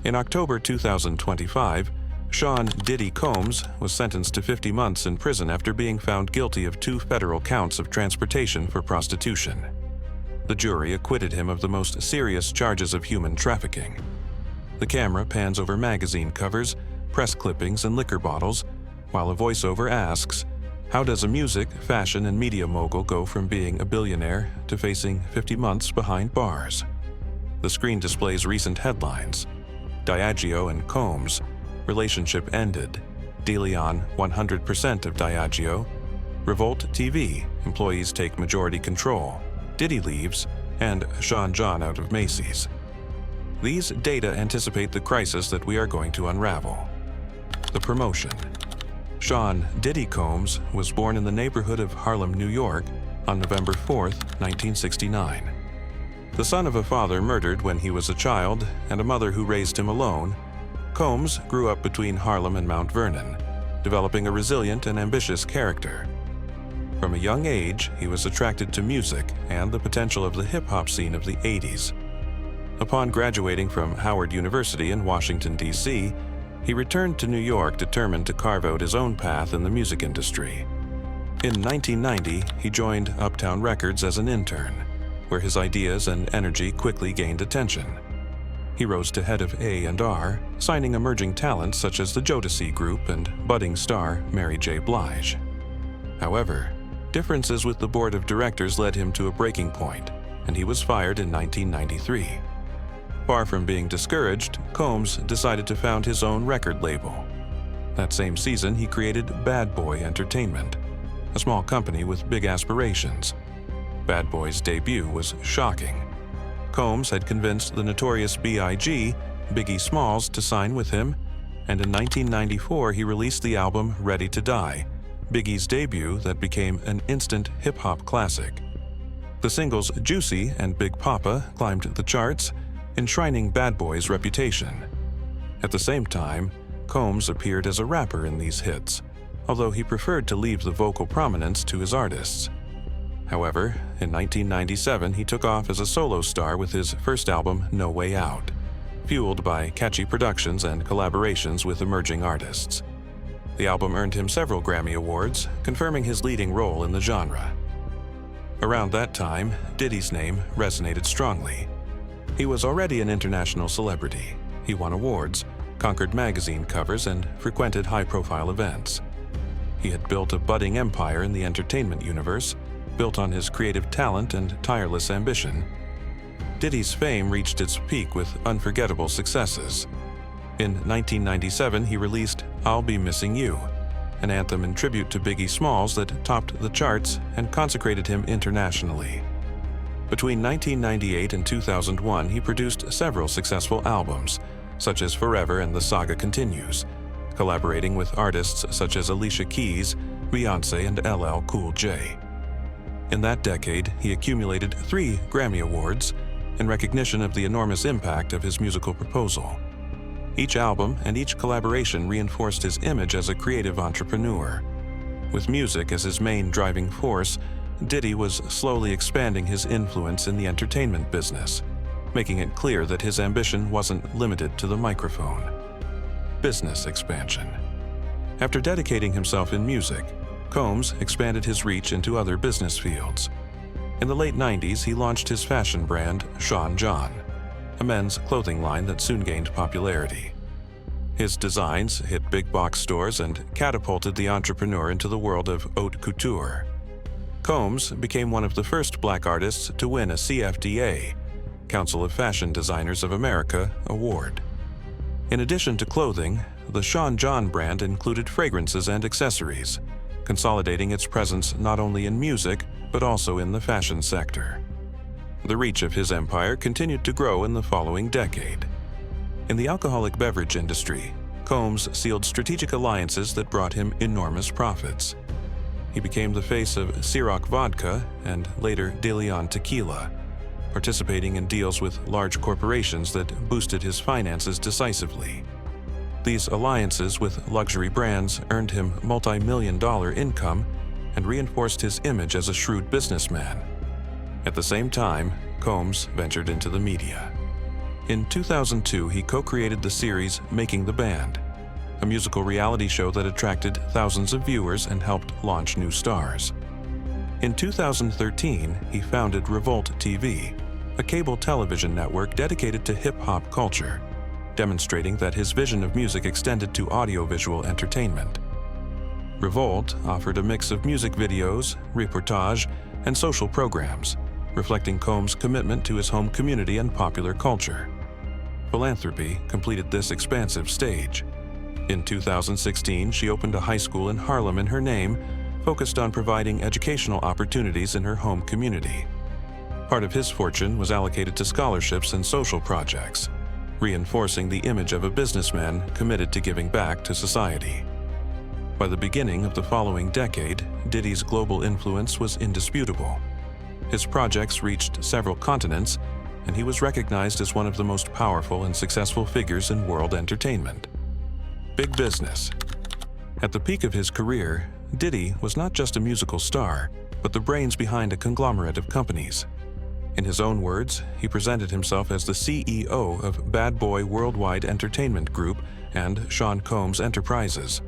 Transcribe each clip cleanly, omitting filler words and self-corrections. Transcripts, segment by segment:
In October 2025, Sean Diddy Combs was sentenced to 50 months in prison after being found guilty of 2 federal counts of transportation for prostitution. The jury acquitted him of the most serious charges of human trafficking. The camera pans over magazine covers, press clippings, and liquor bottles, while a voiceover asks, "How does a music, fashion, and media mogul go from being a billionaire to facing 50 months behind bars?" The screen displays recent headlines. Diageo and Combs, relationship ended. De Leon, 100% of Diageo. Revolt TV, employees take majority control. Diddy leaves, and Sean John out of Macy's. These data anticipate the crisis that we are going to unravel. The promotion. Sean Diddy Combs was born in the neighborhood of Harlem, New York, on November 4, 1969. The son of a father murdered when he was a child and a mother who raised him alone, Combs grew up between Harlem and Mount Vernon, developing a resilient and ambitious character. From a young age, he was attracted to music and the potential of the hip-hop scene of the 80s. Upon graduating from Howard University in Washington, D.C., he returned to New York determined to carve out his own path in the music industry. In 1990, he joined Uptown Records as an intern, where his ideas and energy quickly gained attention. He rose to head of A&R, signing emerging talents such as the Jodeci Group and budding star Mary J. Blige. However, differences with the board of directors led him to a breaking point, and he was fired in 1993. Far from being discouraged, Combs decided to found his own record label. That same season, he created Bad Boy Entertainment, a small company with big aspirations. Bad Boy's debut was shocking. Combs had convinced the notorious B.I.G., Biggie Smalls, to sign with him, and in 1994 he released the album Ready to Die, Biggie's debut that became an instant hip-hop classic. The singles Juicy and Big Papa climbed the charts, enshrining Bad Boy's reputation. At the same time, Combs appeared as a rapper in these hits, although he preferred to leave the vocal prominence to his artists. However, in 1997 he took off as a solo star with his first album No Way Out, fueled by catchy productions and collaborations with emerging artists. The album earned him several Grammy Awards, confirming his leading role in the genre. Around that time, Diddy's name resonated strongly. He was already an international celebrity. He won awards, conquered magazine covers, and frequented high-profile events. He had built a budding empire in the entertainment universe, built on his creative talent and tireless ambition. Diddy's fame reached its peak with unforgettable successes. In 1997, he released I'll Be Missing You, an anthem in tribute to Biggie Smalls that topped the charts and consecrated him internationally. Between 1998 and 2001, he produced several successful albums, such as Forever and The Saga Continues, collaborating with artists such as Alicia Keys, Beyoncé, and LL Cool J. In that decade, he accumulated 3 Grammy Awards in recognition of the enormous impact of his musical proposal. Each album and each collaboration reinforced his image as a creative entrepreneur. With music as his main driving force, Diddy was slowly expanding his influence in the entertainment business, making it clear that his ambition wasn't limited to the microphone. Business expansion. After dedicating himself in music, Combs expanded his reach into other business fields. In the late 90s, he launched his fashion brand, Sean John, a men's clothing line that soon gained popularity. His designs hit big box stores and catapulted the entrepreneur into the world of haute couture. Combs became one of the first black artists to win a CFDA, Council of Fashion Designers of America, award. In addition to clothing, the Sean John brand included fragrances and accessories, consolidating its presence not only in music, but also in the fashion sector. The reach of his empire continued to grow in the following decade. In the alcoholic beverage industry, Combs sealed strategic alliances that brought him enormous profits. He became the face of Ciroc Vodka and later De Leon Tequila, participating in deals with large corporations that boosted his finances decisively. These alliances with luxury brands earned him multi-million-dollar income and reinforced his image as a shrewd businessman. At the same time, Combs ventured into the media. In 2002, he co-created the series Making the Band, a musical reality show that attracted thousands of viewers and helped launch new stars. In 2013, he founded Revolt TV, a cable television network dedicated to hip-hop culture, demonstrating that his vision of music extended to audiovisual entertainment. Revolt offered a mix of music videos, reportage, and social programs, reflecting Combs' commitment to his home community and popular culture. Philanthropy completed this expansive stage. In 2016, she opened a high school in Harlem in her name, focused on providing educational opportunities in her home community. Part of his fortune was allocated to scholarships and social projects, reinforcing the image of a businessman committed to giving back to society. By the beginning of the following decade, Diddy's global influence was indisputable. His projects reached several continents, and he was recognized as one of the most powerful and successful figures in world entertainment. Big business. At the peak of his career, Diddy was not just a musical star, but the brains behind a conglomerate of companies. In his own words, he presented himself as the CEO of Bad Boy Worldwide Entertainment Group and Sean Combs Enterprises,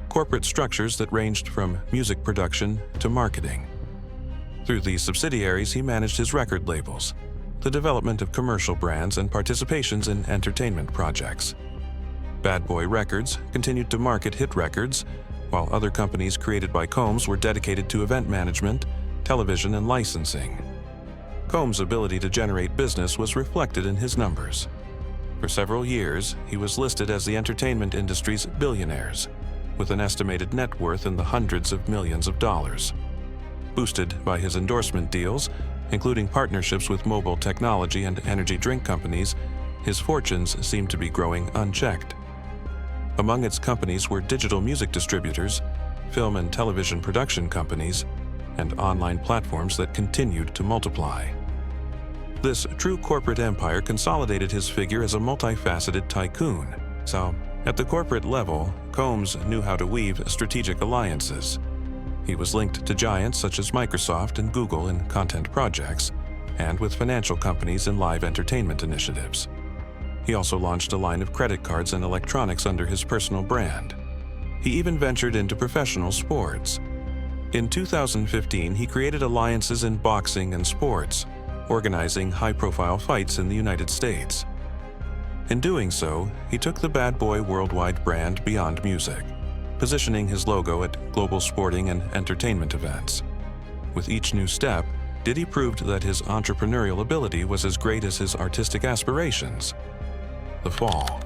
corporate structures that ranged from music production to marketing. Through these subsidiaries, he managed his record labels, the development of commercial brands, and participations in entertainment projects. Bad Boy Records continued to market hit records, while other companies created by Combs were dedicated to event management, television, and licensing. Combs' ability to generate business was reflected in his numbers. For several years, he was listed as the entertainment industry's billionaires, with an estimated net worth in the hundreds of millions of dollars. Boosted by his endorsement deals, including partnerships with mobile technology and energy drink companies, his fortunes seemed to be growing unchecked. Among its companies were digital music distributors, film and television production companies, and online platforms that continued to multiply. This true corporate empire consolidated his figure as a multifaceted tycoon. So, at the corporate level, Combs knew how to weave strategic alliances. He was linked to giants such as Microsoft and Google in content projects, and with financial companies in live entertainment initiatives. He also launched a line of credit cards and electronics under his personal brand. He even ventured into professional sports. In 2015, he created alliances in boxing and sports, organizing high-profile fights in the United States. In doing so, he took the Bad Boy Worldwide brand beyond music, positioning his logo at global sporting and entertainment events. With each new step, Diddy proved that his entrepreneurial ability was as great as his artistic aspirations. The fall.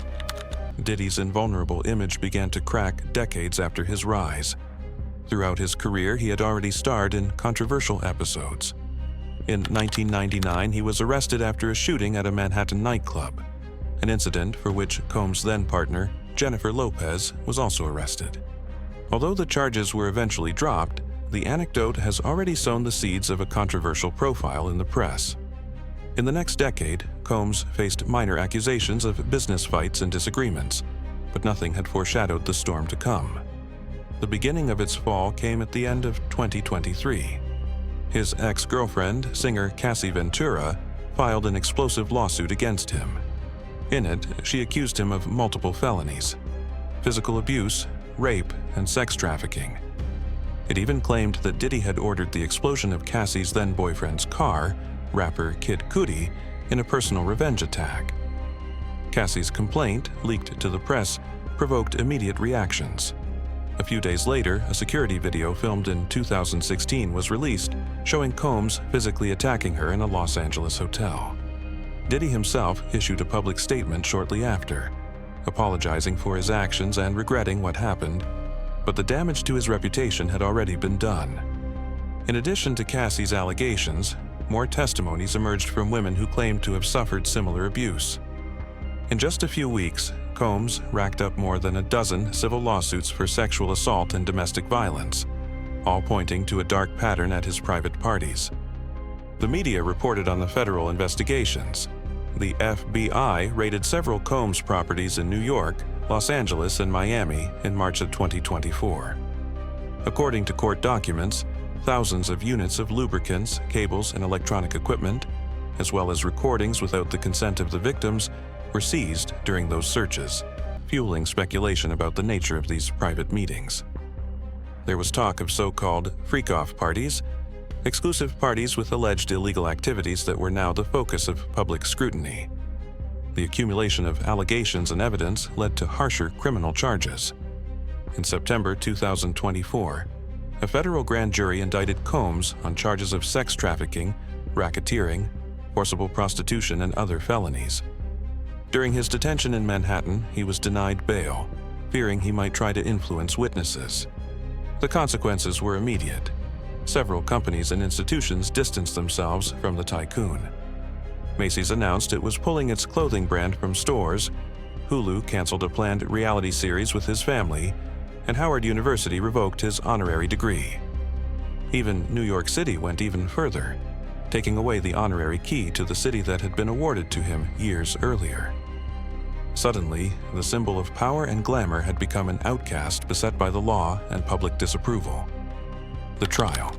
Diddy's invulnerable image began to crack decades after his rise. Throughout his career, he had already starred in controversial episodes. In 1999, he was arrested after a shooting at a Manhattan nightclub, an incident for which Combs' then-partner, Jennifer Lopez, was also arrested. Although the charges were eventually dropped, the anecdote has already sown the seeds of a controversial profile in the press. In the next decade, Combs faced minor accusations of business fights and disagreements, but nothing had foreshadowed the storm to come. The beginning of its fall came at the end of 2023. His ex-girlfriend, singer Cassie Ventura, filed an explosive lawsuit against him. In it, she accused him of multiple felonies: physical abuse, rape, and sex trafficking. It even claimed that Diddy had ordered the explosion of Cassie's then-boyfriend's car, rapper Kid Cudi, in a personal revenge attack. Cassie's complaint, leaked to the press, provoked immediate reactions. A few days later, a security video filmed in 2016 was released, showing Combs physically attacking her in a Los Angeles hotel. Diddy himself issued a public statement shortly after, apologizing for his actions and regretting what happened, but the damage to his reputation had already been done. In addition to Cassie's allegations, more testimonies emerged from women who claimed to have suffered similar abuse. In just a few weeks, Combs racked up more than a dozen civil lawsuits for sexual assault and domestic violence, all pointing to a dark pattern at his private parties. The media reported on the federal investigations. The FBI raided several Combs properties in New York, Los Angeles, and Miami in March of 2024. According to court documents, thousands of units of lubricants, cables, and electronic equipment, as well as recordings without the consent of the victims, were seized during those searches, fueling speculation about the nature of these private meetings. There was talk of so-called freak-off parties, exclusive parties with alleged illegal activities that were now the focus of public scrutiny. The accumulation of allegations and evidence led to harsher criminal charges. In September 2024, a federal grand jury indicted Combs on charges of sex trafficking, racketeering, forcible prostitution, and other felonies. During his detention in Manhattan, he was denied bail, fearing he might try to influence witnesses. The consequences were immediate. Several companies and institutions distanced themselves from the tycoon. Macy's announced it was pulling its clothing brand from stores, Hulu canceled a planned reality series with his family, and Howard University revoked his honorary degree. Even New York City went even further, taking away the honorary key to the city that had been awarded to him years earlier. Suddenly, the symbol of power and glamour had become an outcast beset by the law and public disapproval. The trial.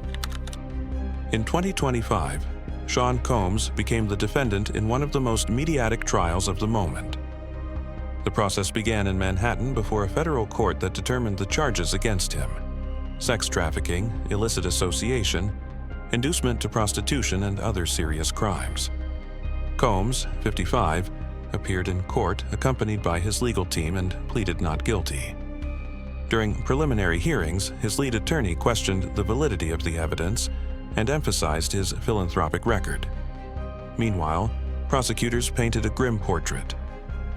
In 2025, Sean Combs became the defendant in one of the most mediatic trials of the moment. The process began in Manhattan before a federal court that determined the charges against him: sex trafficking, illicit association, inducement to prostitution, and other serious crimes. Combs, 55, appeared in court accompanied by his legal team and pleaded not guilty. During preliminary hearings, his lead attorney questioned the validity of the evidence and emphasized his philanthropic record. Meanwhile, prosecutors painted a grim portrait.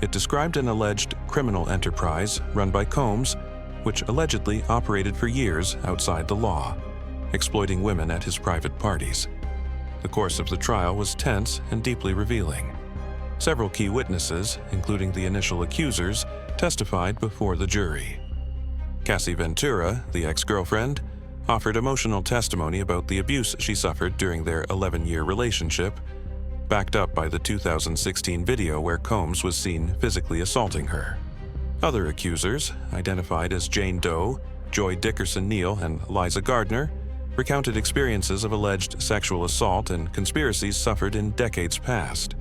It described an alleged criminal enterprise run by Combs, which allegedly operated for years outside the law, exploiting women at his private parties. The course of the trial was tense and deeply revealing. Several key witnesses, including the initial accusers, testified before the jury. Cassie Ventura, the ex-girlfriend, offered emotional testimony about the abuse she suffered during their 11-year relationship, backed up by the 2016 video where Combs was seen physically assaulting her. Other accusers, identified as Jane Doe, Joy Dickerson-Neal, and Liza Gardner, recounted experiences of alleged sexual assault and conspiracies suffered in decades past.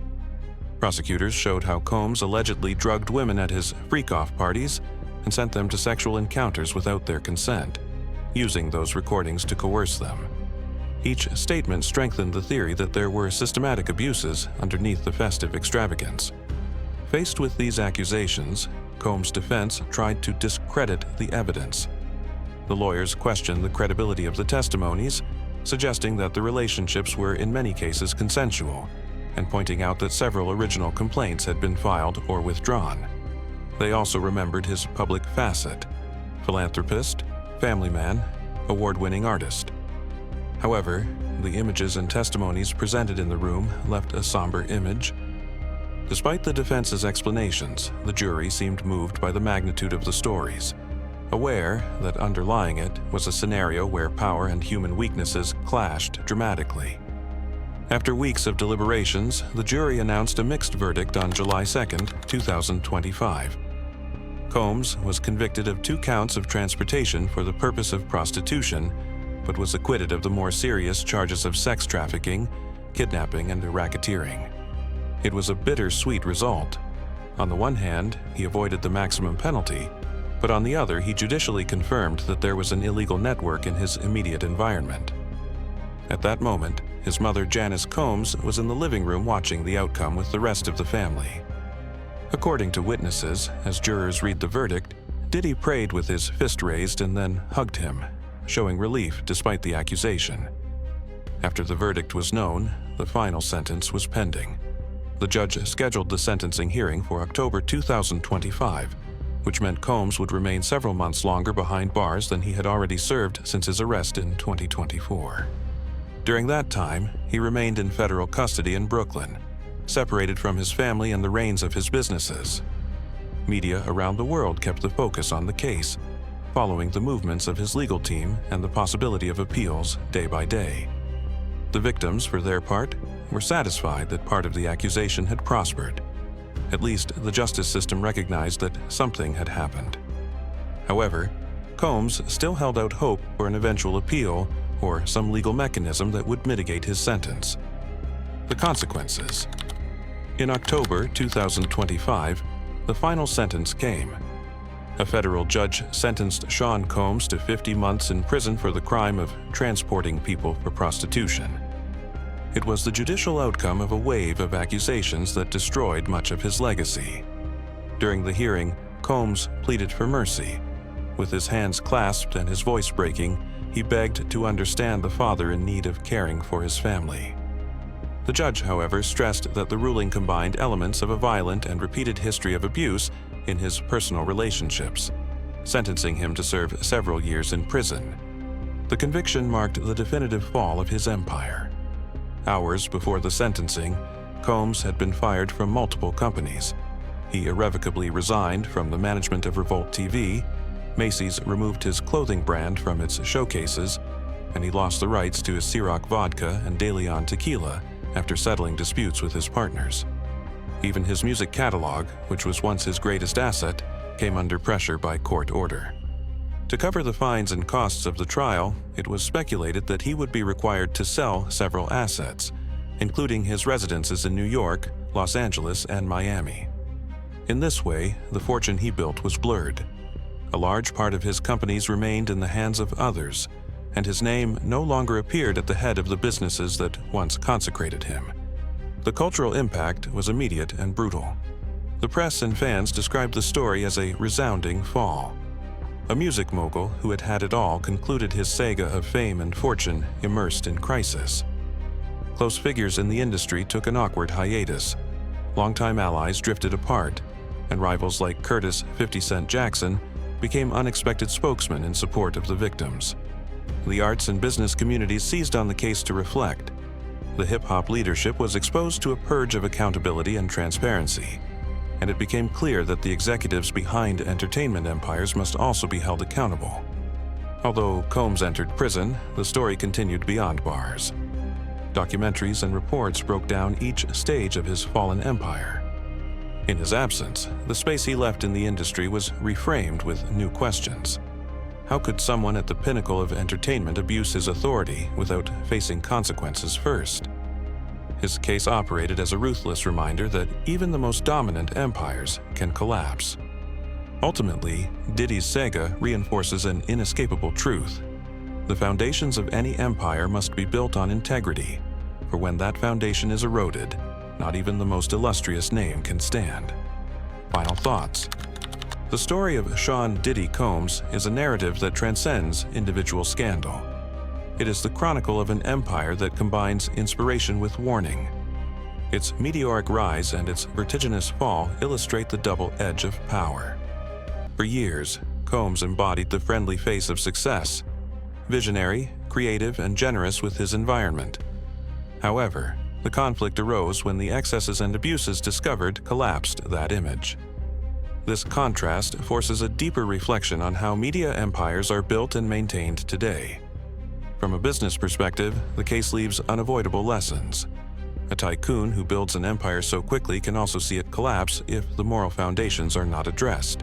Prosecutors showed how Combs allegedly drugged women at his freak-off parties and sent them to sexual encounters without their consent, using those recordings to coerce them. Each statement strengthened the theory that there were systematic abuses underneath the festive extravagance. Faced with these accusations, Combs' defense tried to discredit the evidence. The lawyers questioned the credibility of the testimonies, suggesting that the relationships were in many cases consensual, and pointing out that several original complaints had been filed or withdrawn. They also remembered his public facet: philanthropist, family man, award-winning artist. However, the images and testimonies presented in the room left a somber image. Despite the defense's explanations, the jury seemed moved by the magnitude of the stories, aware that underlying it was a scenario where power and human weaknesses clashed dramatically. After weeks of deliberations, the jury announced a mixed verdict on July 2, 2025. Combs was convicted of 2 counts of transportation for the purpose of prostitution, but was acquitted of the more serious charges of sex trafficking, kidnapping, and racketeering. It was a bittersweet result. On the one hand, he avoided the maximum penalty, but on the other, he judicially confirmed that there was an illegal network in his immediate environment. At that moment, his mother, Janice Combs, was in the living room watching the outcome with the rest of the family. According to witnesses, as jurors read the verdict, Diddy prayed with his fist raised and then hugged him, showing relief despite the accusation. After the verdict was known, the final sentence was pending. The judge scheduled the sentencing hearing for October 2025, which meant Combs would remain several months longer behind bars than he had already served since his arrest in 2024. During that time, he remained in federal custody in Brooklyn, separated from his family and the reins of his businesses. Media around the world kept the focus on the case, following the movements of his legal team and the possibility of appeals day by day. The victims, for their part, were satisfied that part of the accusation had prospered. At least the justice system recognized that something had happened. However, Combs still held out hope for an eventual appeal or some legal mechanism that would mitigate his sentence. The consequences. In October 2025, the final sentence came. A federal judge sentenced Sean Combs to 50 months in prison for the crime of transporting people for prostitution. It was the judicial outcome of a wave of accusations that destroyed much of his legacy. During the hearing, Combs pleaded for mercy. With his hands clasped and his voice breaking, he begged to understand the father in need of caring for his family. The judge, however, stressed that the ruling combined elements of a violent and repeated history of abuse in his personal relationships, sentencing him to serve several years in prison. The conviction marked the definitive fall of his empire. Hours before the sentencing, Combs had been fired from multiple companies. He irrevocably resigned from the management of Revolt TV, Macy's removed his clothing brand from its showcases, and he lost the rights to his Ciroc vodka and De Leon tequila after settling disputes with his partners. Even his music catalog, which was once his greatest asset, came under pressure by court order. To cover the fines and costs of the trial, it was speculated that he would be required to sell several assets, including his residences in New York, Los Angeles, and Miami. In this way, the fortune he built was blurred. A large part of his companies remained in the hands of others, and his name no longer appeared at the head of the businesses that once consecrated him. The cultural impact was immediate and brutal. The press and fans described the story as a resounding fall. A music mogul who had had it all concluded his saga of fame and fortune immersed in crisis. Close figures in the industry took an awkward hiatus. Longtime allies drifted apart, and rivals like Curtis 50 Cent Jackson became unexpected spokesmen in support of the victims. The arts and business communities seized on the case to reflect. The hip-hop leadership was exposed to a purge of accountability and transparency, and it became clear that the executives behind entertainment empires must also be held accountable. Although Combs entered prison, the story continued beyond bars. Documentaries and reports broke down each stage of his fallen empire. In his absence, the space he left in the industry was reframed with new questions. How could someone at the pinnacle of entertainment abuse his authority without facing consequences first? His case operated as a ruthless reminder that even the most dominant empires can collapse. Ultimately, Diddy's saga reinforces an inescapable truth. The foundations of any empire must be built on integrity, for when that foundation is eroded, not even the most illustrious name can stand. Final thoughts. The story of Sean Diddy Combs is a narrative that transcends individual scandal. It is the chronicle of an empire that combines inspiration with warning. Its meteoric rise and its vertiginous fall illustrate the double edge of power. For years, Combs embodied the friendly face of success, visionary, creative, and generous with his environment. However, the conflict arose when the excesses and abuses discovered collapsed that image. This contrast forces a deeper reflection on how media empires are built and maintained today. From a business perspective, the case leaves unavoidable lessons. A tycoon who builds an empire so quickly can also see it collapse if the moral foundations are not addressed.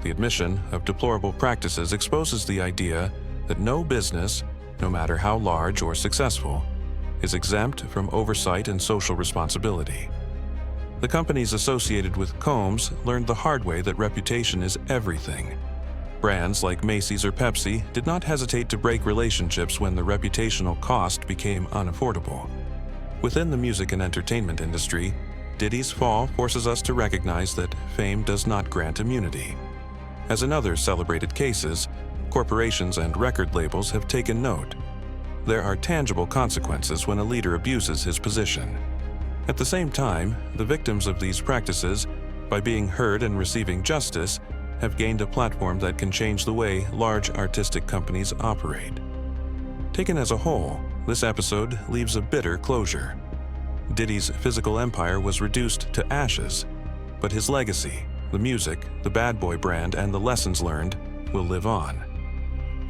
The admission of deplorable practices exposes the idea that no business, no matter how large or successful, is exempt from oversight and social responsibility. The companies associated with Combs learned the hard way that reputation is everything. Brands like Macy's or Pepsi did not hesitate to break relationships when the reputational cost became unaffordable. Within the music and entertainment industry, Diddy's fall forces us to recognize that fame does not grant immunity. As in other celebrated cases, corporations and record labels have taken note. There are tangible consequences when a leader abuses his position. At the same time, the victims of these practices, by being heard and receiving justice, have gained a platform that can change the way large artistic companies operate. Taken as a whole, this episode leaves a bitter closure. Diddy's physical empire was reduced to ashes, but his legacy, the music, the bad boy brand, and the lessons learned will live on.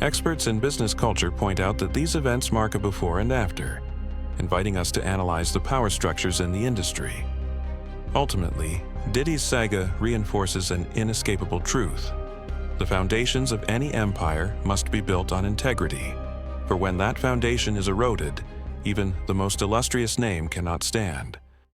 Experts in business culture point out that these events mark a before and after, inviting us to analyze the power structures in the industry. Ultimately, Diddy's saga reinforces an inescapable truth. The foundations of any empire must be built on integrity, for when that foundation is eroded, even the most illustrious name cannot stand.